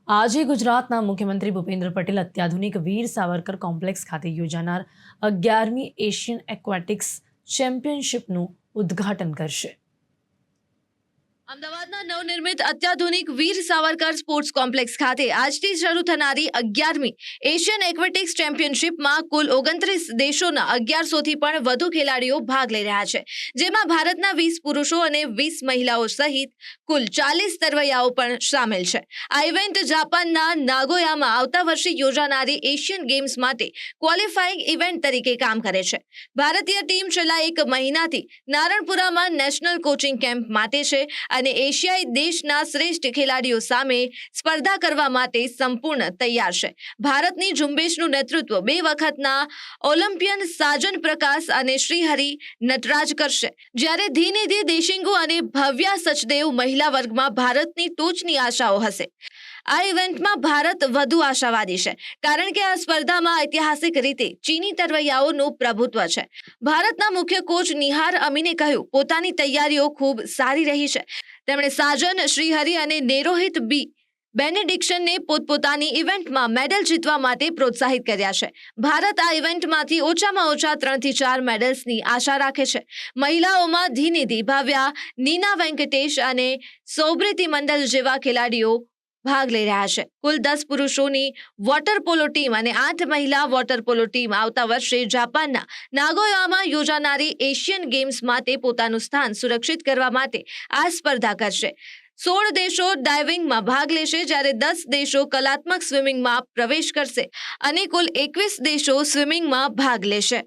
આજે ગુજરાતના મુખ્યમંત્રી ભૂપેન્દ્ર પટેલ અત્યાધુનિક વીર સાવરકર કોમ્પ્લેક્સ ખાતે યોજાનાર 11મી એશિયન એક્વેટિક્સ ચેમ્પિયનશિપનું ઉદ્ઘાટન કરશે। અમદાવાદના નવનિર્મિત અત્યાધુનિક વીર સાવરકર સ્પોર્ટ્સ કોમ્પ્લેક્સ ખાતે આજથી શરૂ થનારી 11મી એશિયન એક્વેટિક્સ ચેમ્પિયનશિપમાં કુલ 29 દેશોના 1100થી પણ વધુ ખેલાડીઓ ભાગ લઈ રહ્યા છે, જેમાં ભારતના 20 પુરુષો અને 20 મહિલાઓ સહિત કુલ 40 તરવૈયાઓ પણ સામેલ છે। આ ઇવેન્ટ જાપાનના નાગોયામાં આવતા વર્ષે યોજાનારી એશિયન ગેમ્સ માટે ક્વોલિફાઇંગ ઇવેન્ટ તરીકે કામ કરે છે। ભારતીય ટીમ છેલ્લા એક મહિનાથી નારણપુરામાં નેશનલ કોચિંગ કેમ્પ માટે છે અને એશિયાઈ દેશના શ્રેષ્ઠ ખેલાડીઓ સામે સ્પર્ધા કરવા માટે સંપૂર્ણ તૈયાર છે। ભારતની ઝુંબેશનું નેતૃત્વ 2 વખતના ઓલિમ્પિયન સાજન પ્રકાશ અને શ્રીહરિ નટરાજ કરશે, જ્યારે ધીનિધિ દેશિંગુ અને ભવ્યા સચદેવ મહિલા વર્ગમાં ભારતની ટોચની આશાઓ હશે। આ ઇવેન્ટમાં ભારત વધુ આશાવાદી છે, કારણ કે આ સ્પર્ધામાં ઐતિહાસિક રીતે ચીની તરવૈયાઓનું પ્રભુત્વ છે। ભારતના મુખ્ય કોચ નિહાર અમીને કહ્યું, પોતાની તૈયારીઓ ખૂબ સારી રહી છે। તેમણે સાજન, શ્રીહરિ અને નેરોહિત બી બેનેડિક્શનને પોતપોતાની ઇવેન્ટમાં મેડલ જીતવા માટે પ્રોત્સાહિત કર્યા છે। ભારત આ ઇવેન્ટમાંથી ઓછામાં ઓછા 3 થી 4 મેડલ્સની આશા રાખે છે। મહિલાઓમાં ધીનિધિ, ભાવ્યા, નીના વેંકટેશ અને સૌબ્રીતિ મંડલ જેવા ખેલાડીઓ ભાગ લઈ રહ્યા છે। કુલ 10 પુરુષોની વોટર પોલો ટીમ અને 8 મહિલા વોટર પોલો ટીમ આવતા વર્ષે જાપાનના નાગોયામાં યોજાનારી એશિયન ગેમ્સ માટે પોતાનું સ્થાન સુરક્ષિત કરવા માટે આ સ્પર્ધા કરશે। 16 દેશો ડાઇવિંગમાં ભાગ લેશે, જ્યારે 10 દેશો કલાત્મક સ્વિમિંગમાં પ્રવેશ કરશે અને કુલ 21 દેશો સ્વિમિંગમાં ભાગ લેશે।